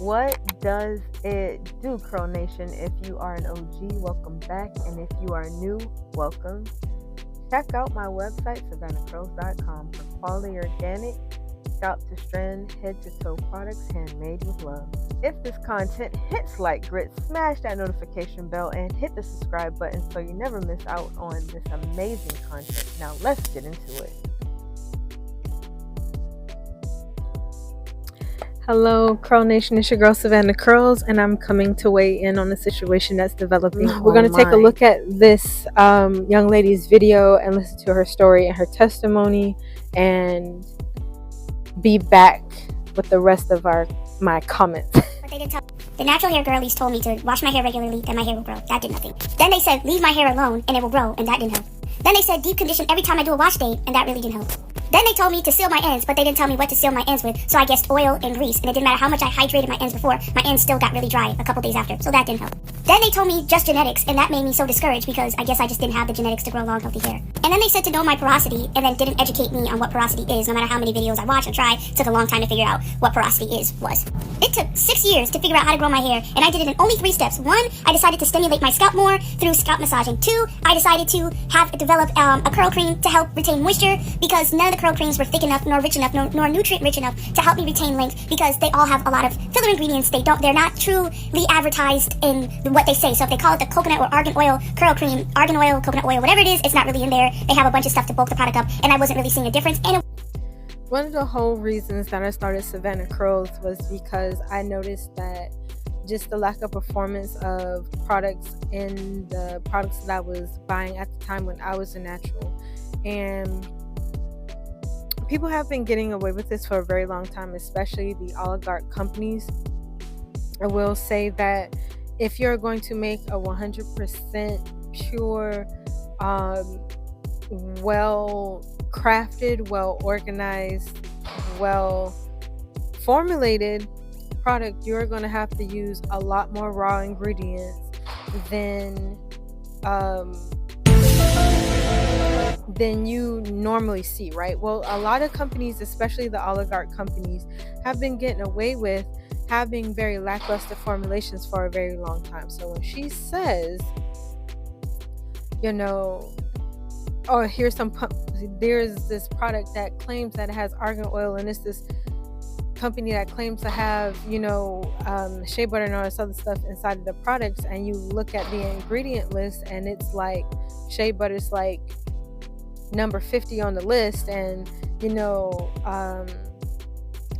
What does it do, Curl Nation? If you are an OG, welcome back. And if you are new, welcome. Check out my website, SavannahCurls.com, for quality organic, scalp to strand, head to toe products handmade with love. If this content hits like grits, smash that notification bell and hit the subscribe button so you never miss out on this amazing content. Now let's get into it. Hello, Curl Nation. It's your girl, Savannah Curls, and I'm coming to weigh in on the situation that's developing. We're going to take a look at this young lady's video and listen to her story and her testimony, and be back with the rest of my comments. But they didn't tell. The natural hair girlies told me to wash my hair regularly, then my hair will grow. That did nothing. Then they said, leave my hair alone, and it will grow, and that didn't help. Then they said, deep condition every time I do a wash day, and that really didn't help. Then they told me to seal my ends, but they didn't tell me what to seal my ends with, so I guessed oil and grease, and it didn't matter how much I hydrated my ends before, my ends still got really dry a couple days after, so that didn't help. Then they told me just genetics, and that made me so discouraged because I guess I just didn't have the genetics to grow long, healthy hair. And then they said to know my porosity, and then didn't educate me on what porosity is, no matter how many videos I watched and tried. It took a long time to figure out what porosity was. It took 6 years to figure out how to grow my hair, and I did it in only 3 steps. 1, I decided to stimulate my scalp more through scalp massaging. 2, I decided to develop a curl cream to help retain moisture, because none of the curl creams were thick enough, nor rich enough, nor nutrient rich enough to help me retain length, because they all have a lot of filler ingredients. They're not truly advertised in what they say. So if they call it the coconut or argan oil curl cream, argan oil, coconut oil, whatever it is, it's not really in there. They have a bunch of stuff to bulk the product up, and I wasn't really seeing a difference. And one of the whole reasons that I started Savannah Curls was because I noticed that just the lack of performance of products in the products that I was buying at the time when I was a natural. And people have been getting away with this for a very long time, especially the oligarch companies. I will say that if you're going to make a 100% pure, well crafted, well organized, well formulated product, you're going to have to use a lot more raw ingredients than you normally see, right? Well, a lot of companies, especially the oligarch companies, have been getting away with having very lackluster formulations for a very long time. So when she says, there's this product that claims that it has argan oil, and it's this company that claims to have shea butter and all this other stuff inside of the products, and you look at the ingredient list and it's like shea butter's like number 50 on the list, and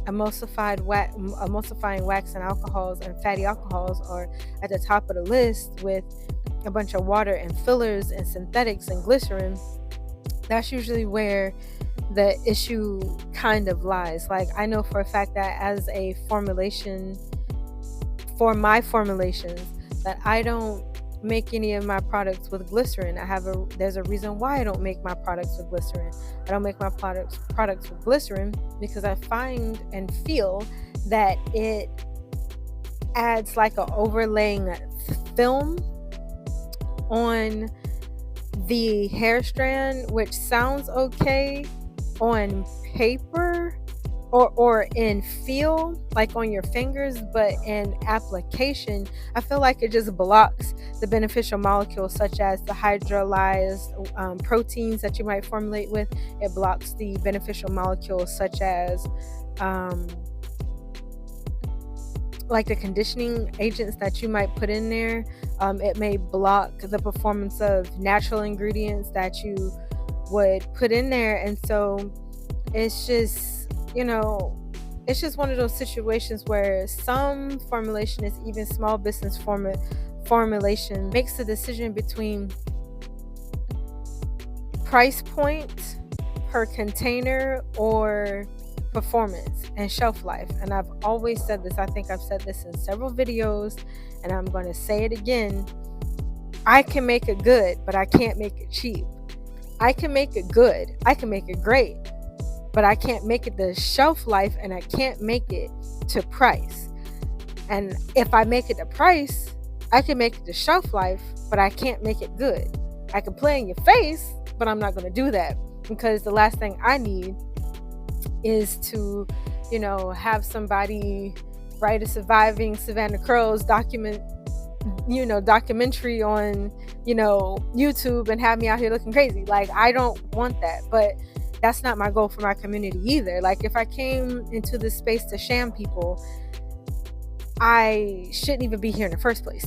emulsifying wax and alcohols and fatty alcohols are at the top of the list, with a bunch of water and fillers and synthetics and glycerin. That's usually where the issue kind of lies. Like, I know for a fact that as a formulation for my formulations, that I don't make any of my products with glycerin. There's a reason why I don't make my products with glycerin. I don't make my products with glycerin because I find and feel that it adds like an overlaying film on the hair strand, which sounds okay on paper or in feel, like on your fingers, but in application, I feel like it just blocks the beneficial molecules, such as the hydrolyzed proteins that you might formulate with. It blocks the beneficial molecules such as like the conditioning agents that you might put in there. It may block the performance of natural ingredients that you would put in there. And so it's just it's just one of those situations where some formulation, even small business formulation, makes the decision between price point per container or performance and shelf life. And I've always said this. I think I've said this in several videos, and I'm going to say it again. I can make it good, but I can't make it cheap. I can make it good. I can make it great, but I can't make it the shelf life, and I can't make it to price. And if I make it to price, I can make it to shelf life, but I can't make it good. I can play in your face, but I'm not going to do that, because the last thing I need is to, have somebody write a surviving Savannah Curls documentary on, YouTube and have me out here looking crazy. Like, I don't want that, but that's not my goal for my community either. Like, if I came into this space to sham people, I shouldn't even be here in the first place.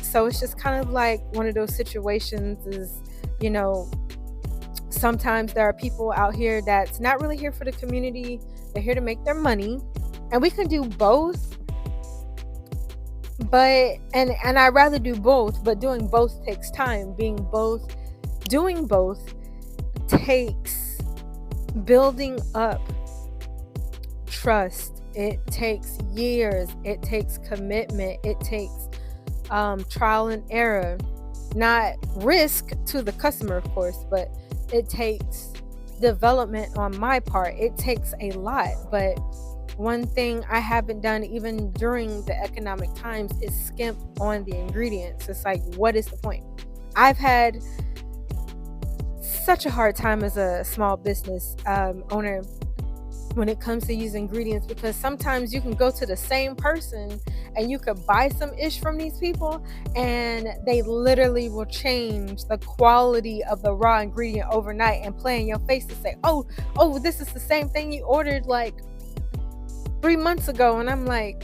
So it's just kind of like one of those situations is, sometimes there are people out here that's not really here for the community. They're here to make their money, and we can do both. But and I'd rather do both, but doing both takes time. Doing both takes building up trust. It takes years. It takes commitment. It takes trial and error, not risk to the customer, of course, but it takes development on my part. It takes a lot. But one thing I haven't done even during the economic times is skimp on the ingredients. It's like, what is the point? I've had such a hard time as a small business owner when it comes to using ingredients, because sometimes you can go to the same person and you could buy some ish from these people, and they literally will change the quality of the raw ingredient overnight and play in your face to say, oh, this is the same thing you ordered like 3 months ago. And I'm like,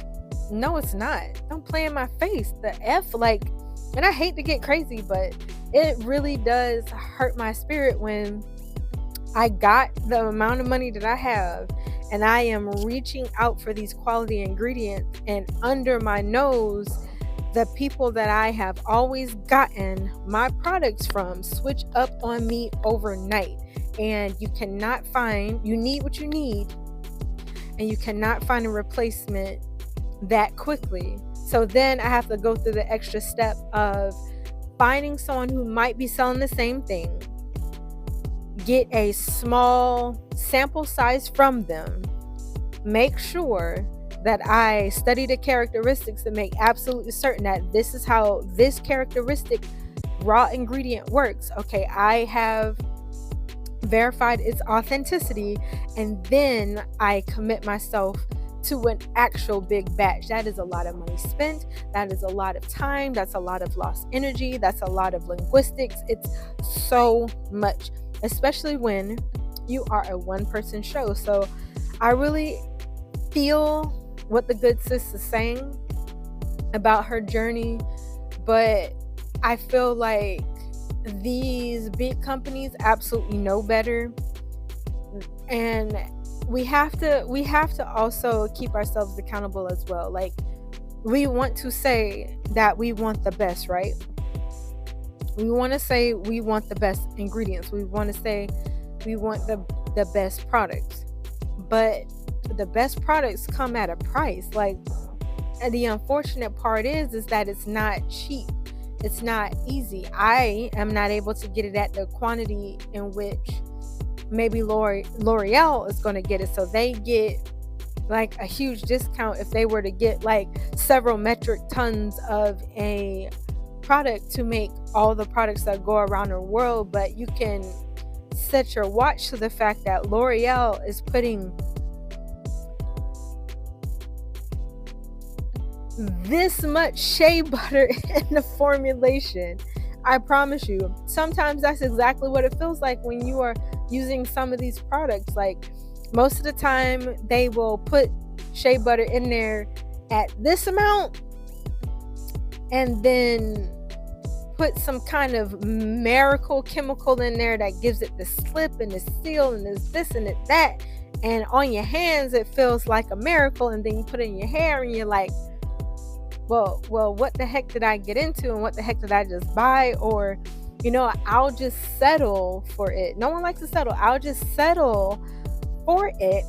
no, it's not. Don't play in my face. The F, and I hate to get crazy, but it really does hurt my spirit when I got the amount of money that I have and I am reaching out for these quality ingredients, and under my nose, the people that I have always gotten my products from switch up on me overnight. And you need what you need, and you cannot find a replacement that quickly. So then I have to go through the extra step of finding someone who might be selling the same thing, get a small sample size from them, make sure that I study the characteristics and make absolutely certain that this is how this characteristic raw ingredient works. Okay, I have verified its authenticity, and then I commit myself to an actual big batch. That is a lot of money spent. That is a lot of time. That's a lot of lost energy. That's a lot of linguistics. It's so much, especially when you are a one-person show. So I really feel what the good sis is saying about her journey, but I feel like these big companies absolutely know better, and we have to also keep ourselves accountable as well. Like, we want to say that we want the best, right? We want to say we want the best ingredients. We want to say we want the best products, but the best products come at a price. And the unfortunate part is that it's not cheap. It's not easy. I am not able to get it at the quantity in which maybe L'Oreal is going to get it. So they get like a huge discount if they were to get like several metric tons of a product to make all the products that go around the world. But you can set your watch to the fact that L'Oreal is putting this much shea butter in the formulation. I promise you, sometimes that's exactly what it feels like when you are using some of these products. Like, most of the time they will put shea butter in there at this amount and then put some kind of miracle chemical in there that gives it the slip and the seal and this and that, and on your hands it feels like a miracle, and then you put it in your hair and you're like, well, what the heck did I get into, and what the heck did I just buy? Or, I'll just settle for it. No one likes to settle. I'll just settle for it.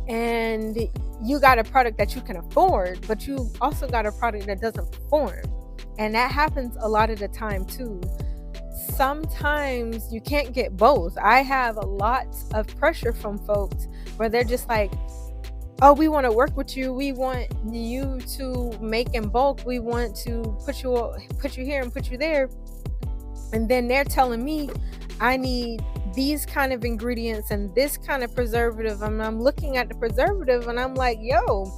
And you got a product that you can afford, but you also got a product that doesn't perform. And that happens a lot of the time too. Sometimes you can't get both. I have lots of pressure from folks where they're just like, oh, we want to work with you. We want you to make in bulk. We want to put you here and put you there. And then they're telling me I need these kind of ingredients and this kind of preservative, and I'm looking at the preservative and I'm like, yo,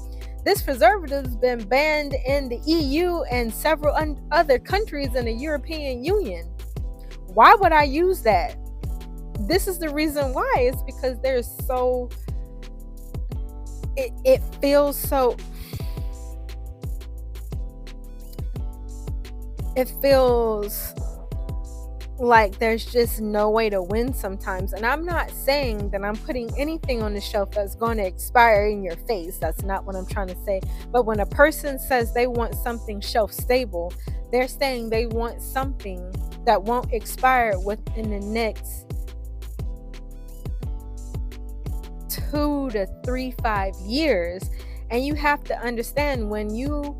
this preservative's been banned in the EU and several other countries in the European Union. Why would I use that? This is the reason why. It's because there's so, it feels so, it feels like there's just no way to win sometimes. And I'm not saying that I'm putting anything on the shelf that's going to expire in your face. That's not what I'm trying to say. But when a person says they want something shelf stable, they're saying they want something that won't expire within the next 2 to 5 years. And you have to understand, when you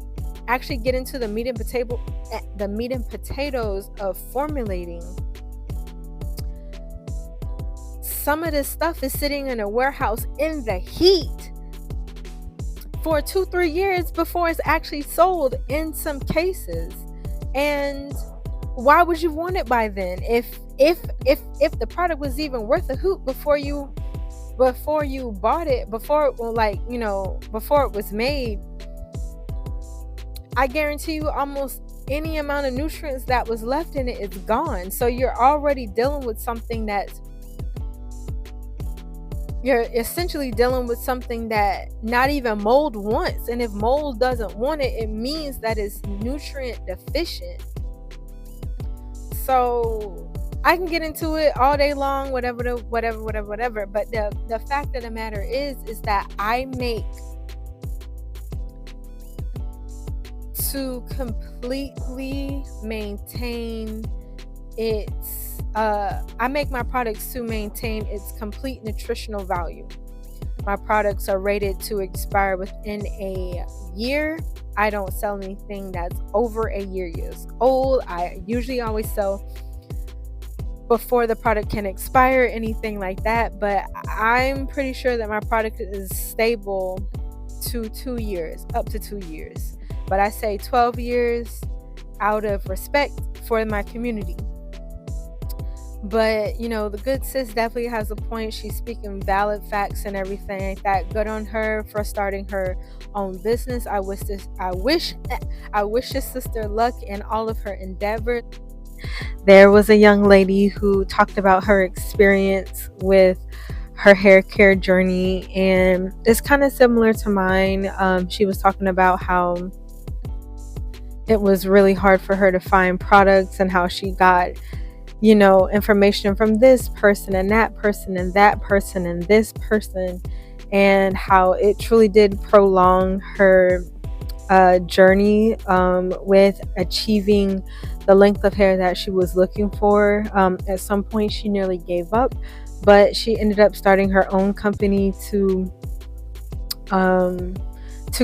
actually get into the meat and potatoes of formulating, some of this stuff is sitting in a warehouse in the heat for 2-3 years before it's actually sold in some cases. And why would you want it by then? If the product was even worth a hoot before you bought it, before it was made, I guarantee you almost any amount of nutrients that was left in it is gone. So you're already dealing with something you're essentially dealing with something that not even mold wants. And if mold doesn't want it, it means that it's nutrient deficient. So I can get into it all day long, whatever. But the fact of the matter is that I make, to completely maintain its, I make my products to maintain its complete nutritional value. My products are rated to expire within a year. I don't sell anything that's over a years old. I usually always sell before the product can expire, anything like that. But I'm pretty sure that my product is stable to 2 years, up to 2 years. But I say 12 years out of respect for my community. But, the good sis definitely has a point. She's speaking valid facts and everything like that. Good on her for starting her own business. I wish this sister luck in all of her endeavors. There was a young lady who talked about her experience with her hair care journey, and it's kind of similar to mine. She was talking about how it was really hard for her to find products, and how she got information from this person and that person and that person and this person, and how it truly did prolong her journey with achieving the length of hair that she was looking for. At some point she nearly gave up, but she ended up starting her own company to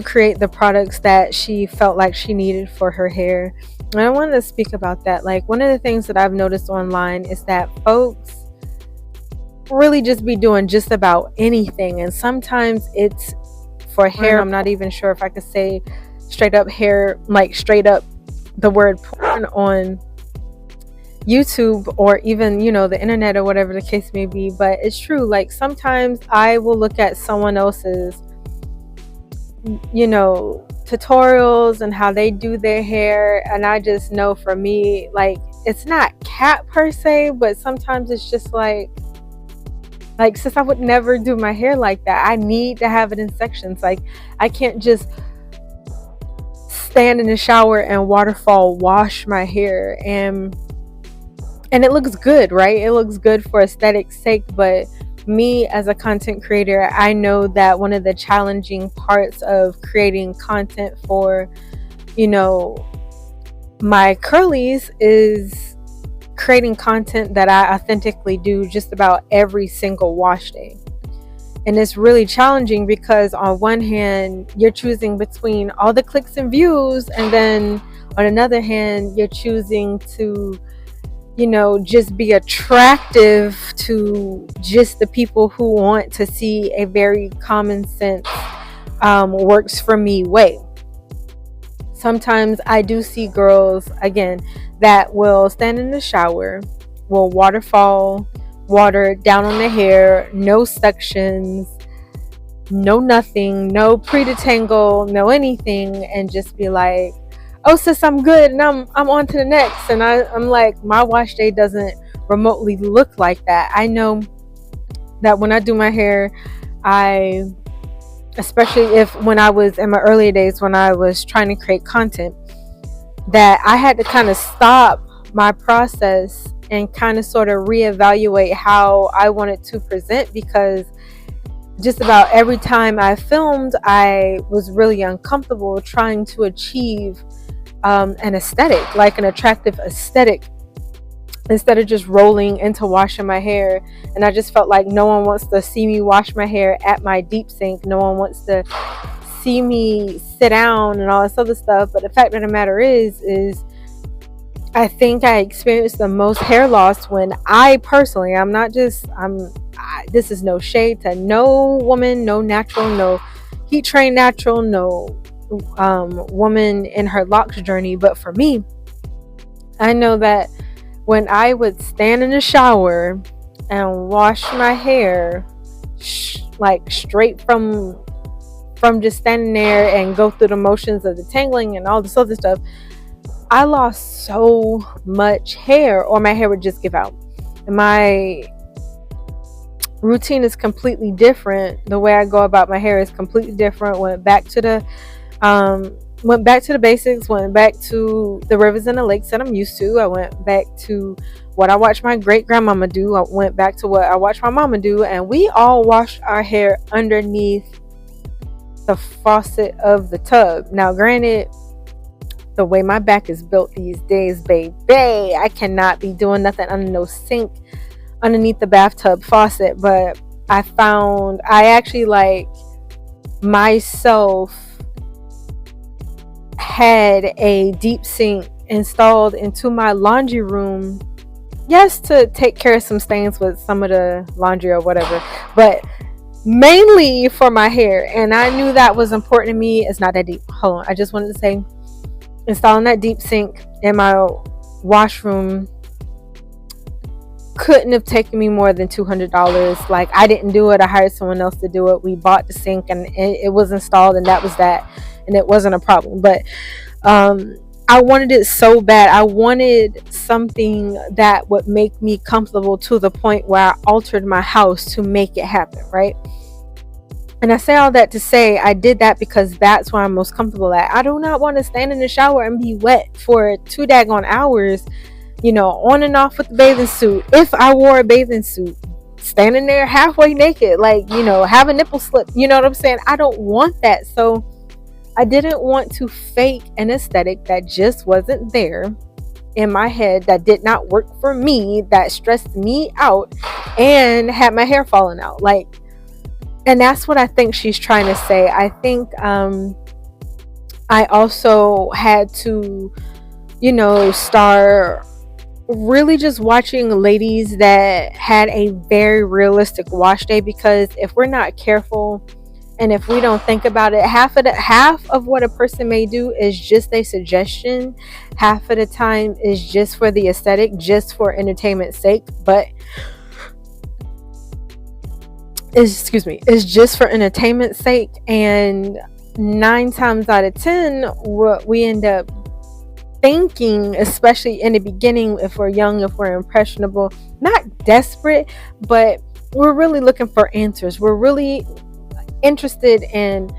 create the products that she felt like she needed for her hair. And I wanted to speak about that. Like, one of the things that I've noticed online is that folks really just be doing just about anything. And sometimes it's for hair. I'm not even sure if I could say straight up hair, like straight up the word porn on YouTube or even, the internet or whatever the case may be. But it's true. Like, sometimes I will look at someone else's, tutorials and how they do their hair, and I just know, for me, like, it's not cat per se, but sometimes it's just like since I would never do my hair like that, I need to have it in sections. Like, I can't just stand in the shower and waterfall wash my hair and it looks good, right? It looks good for aesthetic's sake. But me as a content creator, I know that one of the challenging parts of creating content for, my curlies is creating content that I authentically do just about every single wash day. And it's really challenging because on one hand, you're choosing between all the clicks and views, and then on another hand, you're choosing to just be attractive to just the people who want to see a very common sense, works for me way. Sometimes I do see girls, again, that will stand in the shower, will waterfall water down on the hair, no sections, no nothing, no pre-detangle, no anything, and just be like, oh sis, I'm good, and I'm on to the next. And I'm like, my wash day doesn't remotely look like that. I know that when I do my hair, especially if when I was in my earlier days when I was trying to create content, that I had to kind of stop my process and kind of sort of reevaluate how I wanted to present, because just about every time I filmed, I was really uncomfortable trying to achieve an aesthetic, like an attractive aesthetic, instead of just rolling into washing my hair. And I just felt like no one wants to see me wash my hair at my deep sink. No one wants to see me sit down and all this other stuff. But the fact of the matter is I think I experienced the most hair loss when I personally, this is no shade to no woman, no natural, no heat trained natural, no woman in her locks journey. But for me, I know that when I would stand in the shower and wash my hair, like straight from just standing there and go through the motions of the tangling and all this other stuff, I lost so much hair, or my hair would just give out. And my routine is completely different. The way I go about my hair is completely different. Went back to the basics, went back to the rivers and the lakes that I'm used to. I went back to what I watched my great grandmama do. I went back to what I watched my mama do, and we all washed our hair underneath the faucet of the tub. Now, granted, the way my back is built these days, baby, I cannot be doing nothing under no sink underneath the bathtub faucet. But I actually like myself had a deep sink installed into my laundry room, yes, to take care of some stains with some of the laundry or whatever, but mainly for my hair. And I knew that was important to me. It's not that deep. Hold on, I just wanted to say, installing that deep sink in my washroom couldn't have taken me more than $200. Like, I didn't do it, I hired someone else to do it. We bought the sink and it was installed, and that was that, and it wasn't a problem. But I wanted it so bad. I wanted something that would make me comfortable to the point where I altered my house to make it happen, right? And I say all that to say, I did that because that's where I'm most comfortable at. I do not want to stand in the shower and be wet for 2 daggone hours, on and off with the bathing suit. If I wore a bathing suit, standing there halfway naked, like, have a nipple slip, you know what I'm saying? I don't want that. So I didn't want to fake an aesthetic that just wasn't there in my head, that did not work for me, that stressed me out, and had my hair falling out. And that's what I think she's trying to say. I think I also had to, start really just watching ladies that had a very realistic wash day, because if we're not careful and if we don't think about it, half of what a person may do is just a suggestion. Half of the time is just for the aesthetic, just for entertainment's sake. But it's just for entertainment's sake. And 9 times out of 10, what we end up thinking, especially in the beginning, if we're young, if we're impressionable, not desperate, but we're really looking for answers. We're really interested in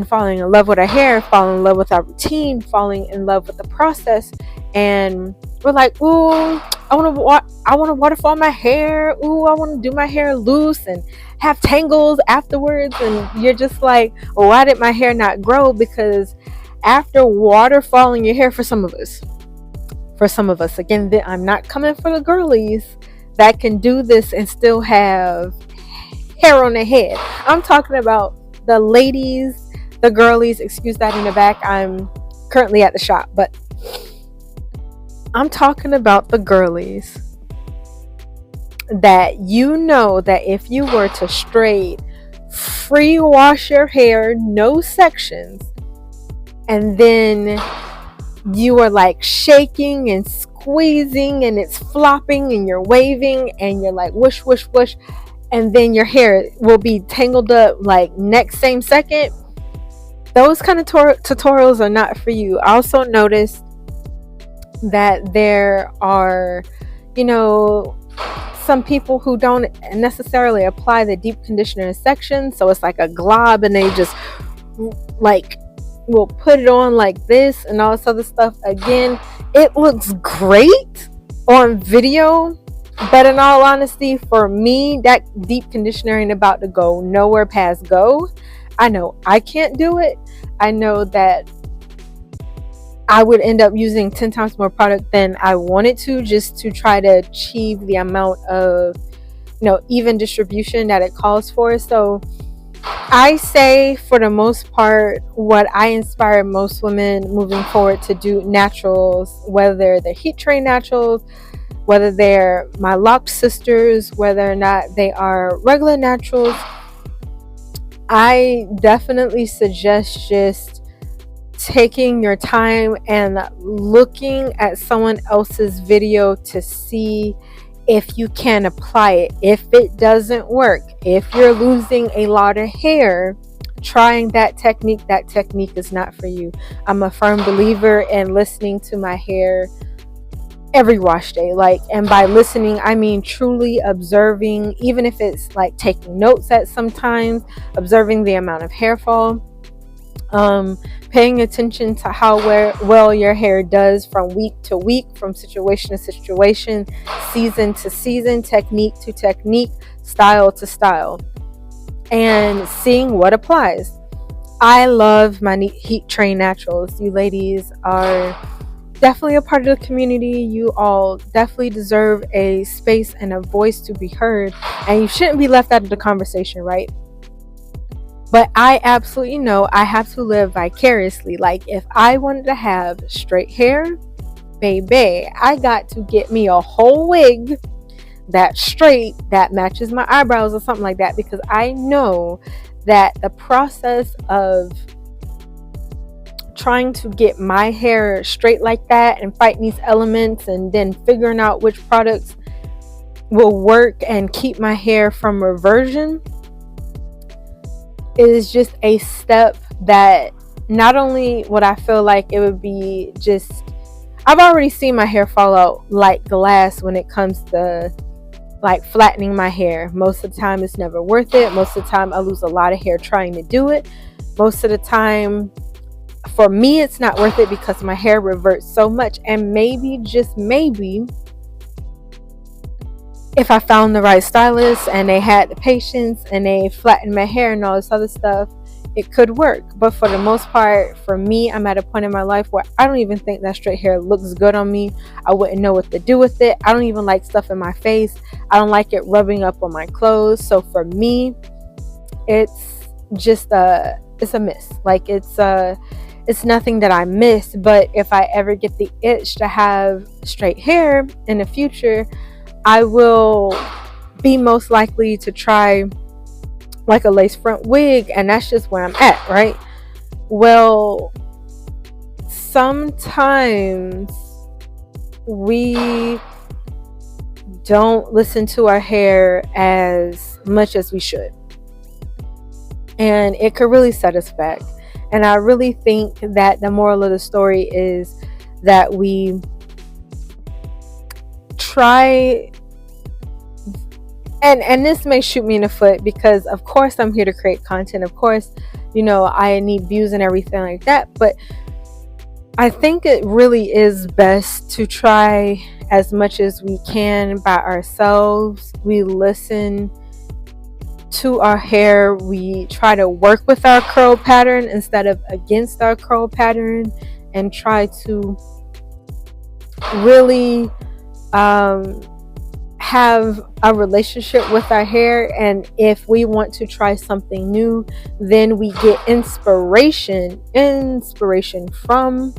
falling in love with our hair, falling in love with our routine, falling in love with the process. And we're like, ooh, I want to waterfall my hair. Ooh, I want to do my hair loose and have tangles afterwards. And you're just like, oh, why did my hair not grow? Because after waterfalling your hair, for some of us, again, I'm not coming for the girlies that can do this and still have hair on their head. I'm talking about the ladies, the girlies, excuse that in the back. I'm currently at the shop, but I'm talking about the girlies that that if you were to straight free wash your hair, no sections, and then you are like shaking and squeezing and it's flopping and you're waving and you're like whoosh, whoosh, whoosh, and then your hair will be tangled up like next same second. Those kind of tutorials are not for you. I also noticed that there are, some people who don't necessarily apply the deep conditioner section, so it's like a glob and they just like will put it on like this and all this other stuff. Again, it looks great on video, but in all honesty, for me, that deep conditioner ain't about to go nowhere past go. I know I can't do it. I know that I would end up using 10 times more product than I wanted to, just to try to achieve the amount of, even distribution that it calls for. So I say, for the most part, what I inspire most women moving forward to do naturals, whether they're heat trained naturals, whether they're my locked sisters, whether or not they are regular naturals, I definitely suggest just taking your time and looking at someone else's video to see if you can apply it. If it doesn't work, if you're losing a lot of hair trying that technique is not for you. I'm a firm believer in listening to my hair every wash day. And by listening, I mean truly observing, even if it's like taking notes at sometimes, observing the amount of hair fall, paying attention to how well your hair does from week to week, from situation to situation, season to season, technique to technique, style to style, and seeing what applies. I love my heat train naturals. You ladies are definitely a part of the community. You all definitely deserve a space and a voice to be heard, and you shouldn't be left out of the conversation, right? But I absolutely know I have to live vicariously. If I wanted to have straight hair, baby, I got to get me a whole wig that's straight, that matches my eyebrows or something like that, because I know that the process of trying to get my hair straight like that and fighting these elements and then figuring out which products will work and keep my hair from reversion is just a step that not only would I feel like it would be just, I've already seen my hair fall out like glass when it comes to flattening my hair. Most of the time it's never worth it. Most of the time I lose a lot of hair trying to do it. Most of the time for me it's not worth it because my hair reverts so much. And maybe, just maybe, if I found the right stylist and they had the patience and they flattened my hair and all this other stuff, it could work. But for the most part, for me, I'm at a point in my life where I don't even think that straight hair looks good on me. I wouldn't know what to do with it. I don't even like stuff in my face. I don't like it rubbing up on my clothes. So for me, it's just it's a miss. It's nothing that I miss. But if I ever get the itch to have straight hair in the future, I will be most likely to try a lace front wig, and that's just where I'm at, right? Well, sometimes we don't listen to our hair as much as we should, and it could really set us back. And I really think that the moral of the story is that we try, and this may shoot me in the foot, because of course I'm here to create content. Of course, I need views and everything like that. But I think it really is best to try as much as we can by ourselves. We listen to our hair. We try to work with our curl pattern instead of against our curl pattern, and try to really have a relationship with our hair. And if we want to try something new, then we get inspiration from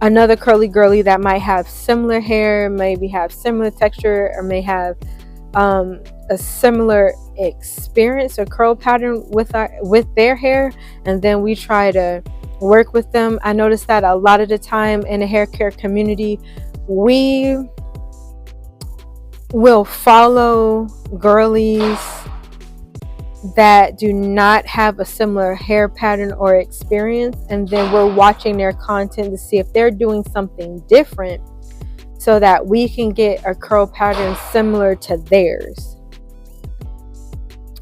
another curly girly that might have similar hair, maybe have similar texture, or may have a similar experience or curl pattern with their hair, and then we try to work with them. I noticed that a lot of the time in the hair care community, we will follow girlies that do not have a similar hair pattern or experience, and then we're watching their content to see if they're doing something different so that we can get a curl pattern similar to theirs.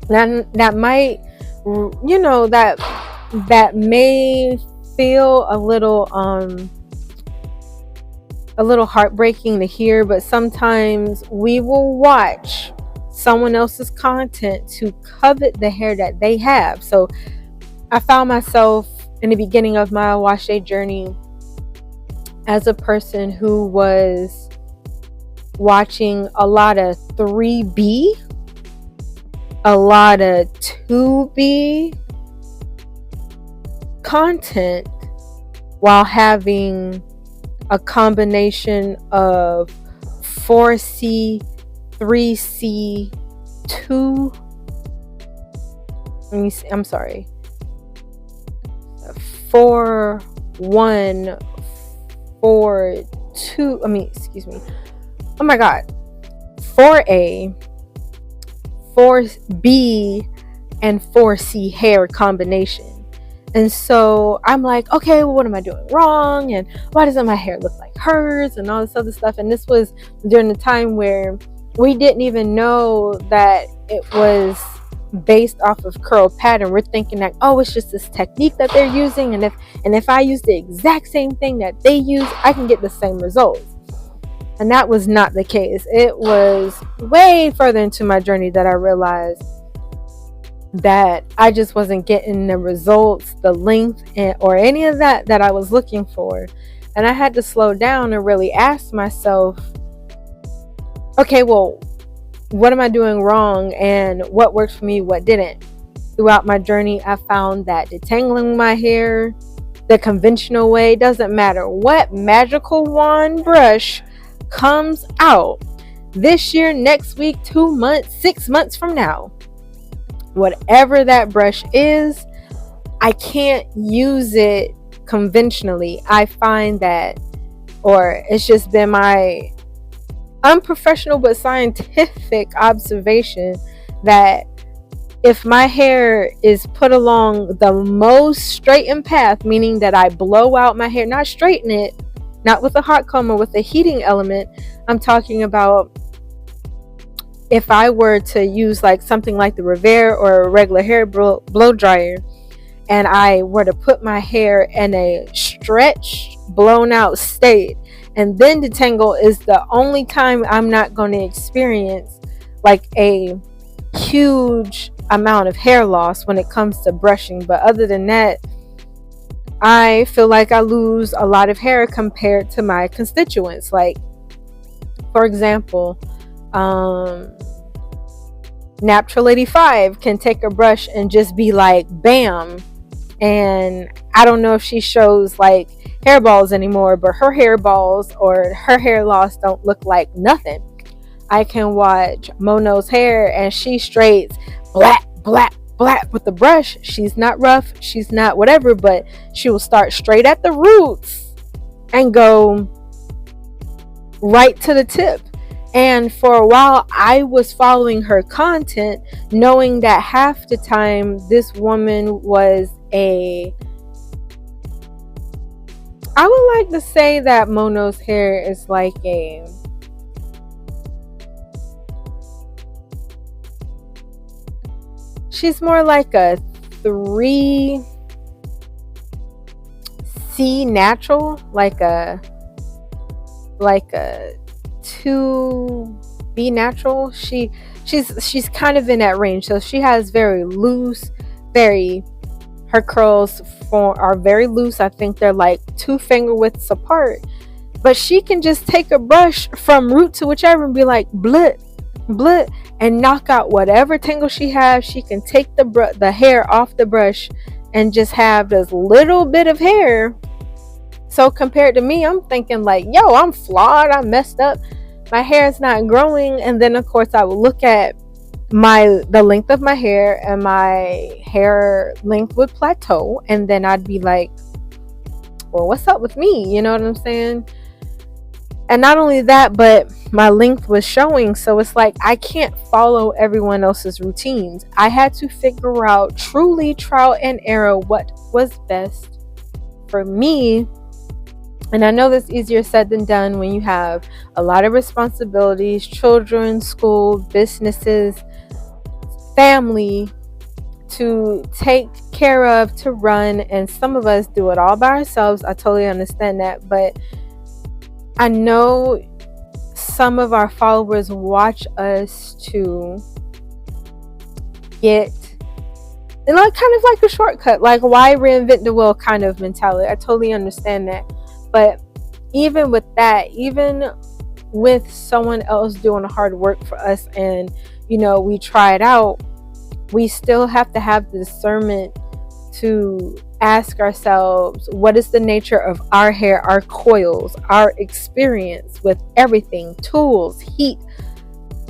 That might, you know, that may feel a little heartbreaking to hear, but sometimes we will watch someone else's content to covet the hair that they have. So I found myself in the beginning of my wash day journey as a person who was watching a lot of 3B, a lot of 2B content, while having a combination of 4C, 3C, 2, let me see, I'm sorry, 4, 1, 4, 2, excuse me, oh my god, 4A, 4B, and 4C hair combination. And so I'm like, okay, well, what am I doing wrong? And why doesn't my hair look like hers? And all this other stuff. And this was during the time where we didn't even know that it was based off of curl pattern. We're thinking that, oh, it's just this technique that they're using. And if I use the exact same thing that they use, I can get the same results. And that was not the case. It was way further into my journey that I realized that I just wasn't getting the results, the length, or any of that I was looking for. And I had to slow down and really ask myself, okay, well, what am I doing wrong, and what worked for me, what didn't? Throughout my journey, I found that detangling my hair the conventional way doesn't matter what magical wand brush comes out this year, next week, 2 months, 6 months from now. Whatever that brush is, I can't use it conventionally. I find that, or it's just been my unprofessional but scientific observation, that if my hair is put along the most straightened path, meaning that I blow out my hair, not straighten it, not with a hot comb or with a heating element, I'm talking about if I were to use like something like the Revair or a regular hair blow dryer, and I were to put my hair in a stretched, blown out state, and then detangle, is the only time I'm not going to experience like a huge amount of hair loss when it comes to brushing. But other than that, I feel like I lose a lot of hair compared to my constituents. Like, for example, Natural 85 can take a brush and just be like bam, and I don't know if she shows like hairballs anymore, but her hairballs or her hair loss don't look like nothing. I can watch Mono's hair and she straights black with the brush. She's not rough, she's not whatever, but she will start straight at the roots and go right to the tip. And for a while, I was following her content, knowing that half the time this woman was I would like to say that Mono's hair is like she's more like a 3C natural, like a 2B natural. She's kind of in that range. So she has very loose, her curls are very loose. I think they're like 2 finger widths apart. But she can just take a brush from root to whichever and be like blit, and knock out whatever tangle she has. She can take the hair off the brush and just have this little bit of hair. So compared to me, I'm thinking like, yo, I'm flawed, I'm messed up, my hair is not growing. And then of course I will look at the length of my hair, and my hair length would plateau, and then I'd be like, well, what's up with me? You know what I'm saying? And not only that, but my length was showing. So it's like I can't follow everyone else's routines. I had to figure out, truly trial and error, what was best for me. And I know that's easier said than done when you have a lot of responsibilities, children, school, businesses, family to take care of, to run, and some of us do it all by ourselves. I totally understand that, but I know some of our followers watch us to get, and like kind of like a shortcut, like why reinvent the wheel kind of mentality. I totally understand that. But even with that, even with someone else doing the hard work for us, and we try it out, we still have to have the discernment to ask ourselves, what is the nature of our hair, our coils, our experience with everything, tools, heat,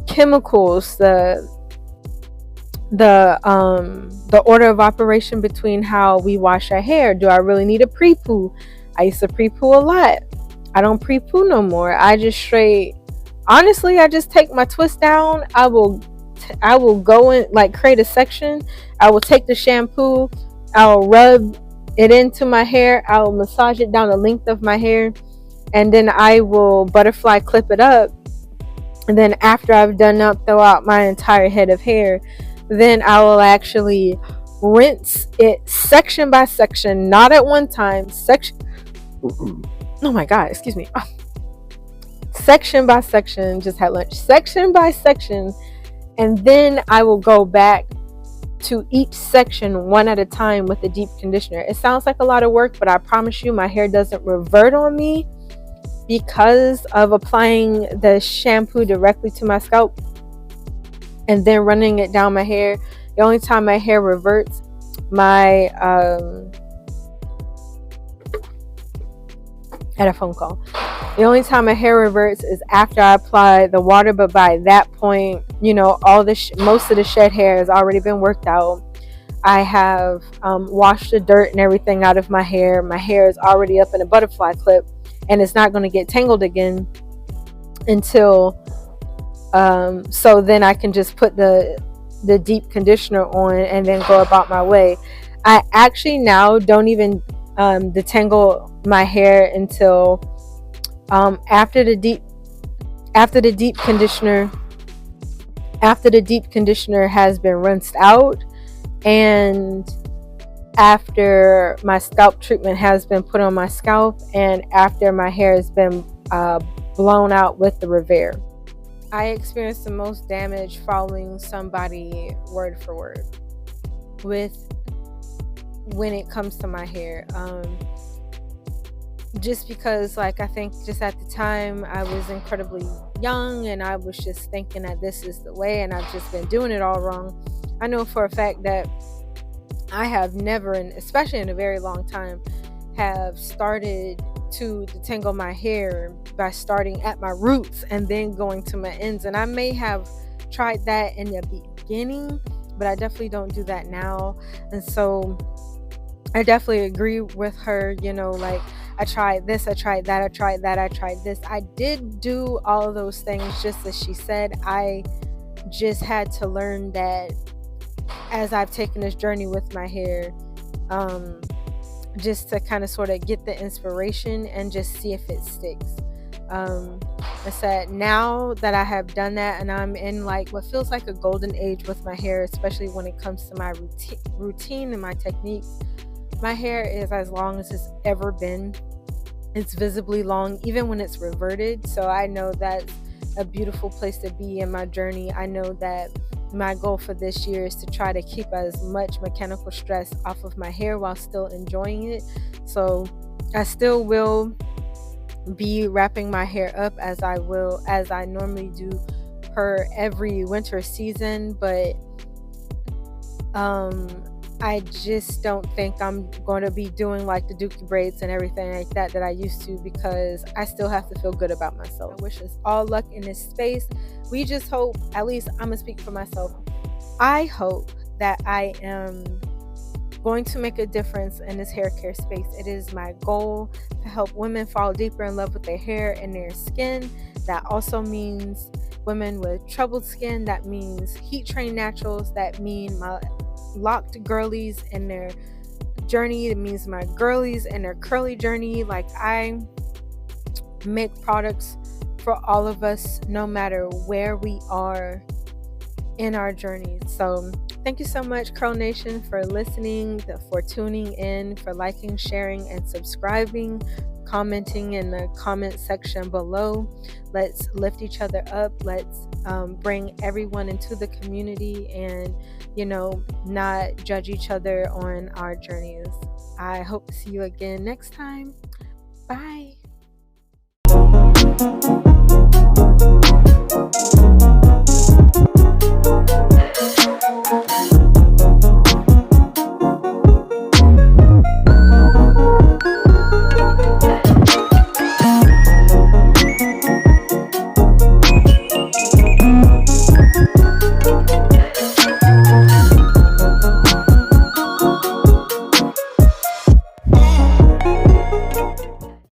chemicals, the order of operation between how we wash our hair. Do I really need a pre-poo? I used to pre-poo a lot. I don't pre-poo no more. I just honestly, I just take my twist down. I will go in, like, create a section. I will take the shampoo, I'll rub it into my hair, I'll massage it down the length of my hair, and then I will butterfly clip it up. And then after I've done that, throw out my entire head of hair, then I will actually rinse it section by section, not at one time, oh my god, excuse me, section by section, just had lunch, section by section, and then I will go back to each section one at a time with a deep conditioner. It sounds like a lot of work, but I promise you my hair doesn't revert on me because of applying the shampoo directly to my scalp and then running it down my hair. The only time my hair reverts, I had a phone call. The only time my hair reverts is after I apply the water, but by that point, all the most of the shed hair has already been worked out. I have washed the dirt and everything out of my hair. My hair is already up in a butterfly clip, and it's not going to get tangled again until so then I can just put the deep conditioner on and then go about my way. I actually now don't even detangle my hair until after the deep conditioner has been rinsed out, and after my scalp treatment has been put on my scalp, and after my hair has been blown out with the Revair. I experienced the most damage following somebody word for word when it comes to my hair. Just because, like, I think just at the time I was incredibly young and I was just thinking that this is the way, and I've just been doing it all wrong. I know for a fact that I have never, and especially in a very long time, have started to detangle my hair by starting at my roots and then going to my ends. And I may have tried that in the beginning, but I definitely don't do that now. And so I definitely agree with her, like, I tried this, I tried that, I tried that, I tried this. I did do all of those things just as she said. I just had to learn that as I've taken this journey with my hair, just to kind of sort of get the inspiration and just see if it sticks. I said, now that I have done that and I'm in like what feels like a golden age with my hair, especially when it comes to my routine and my techniques, my hair is as long as it's ever been. It's visibly long, even when it's reverted. So I know that's a beautiful place to be in my journey. I know that my goal for this year is to try to keep as much mechanical stress off of my hair while still enjoying it. So I still will be wrapping my hair up as I normally do per every winter season, but I just don't think I'm going to be doing like the dookie braids and everything like that I used to, because I still have to feel good about myself. I wish us all luck in this space. We just hope, at least I'm going to speak for myself, I hope that I am going to make a difference in this hair care space. It is my goal to help women fall deeper in love with their hair and their skin. That also means women with troubled skin. That means heat trained naturals. That mean my locked girlies and their journey. It means my girlies and their curly journey. Like, I make products for all of us, no matter where we are in our journey. So thank you so much, Curl Nation, for listening, for tuning in, for liking, sharing, and subscribing, commenting in the comment section below. Let's lift each other up. Let's bring everyone into the community and, not judge each other on our journeys. I hope to see you again next time. Bye.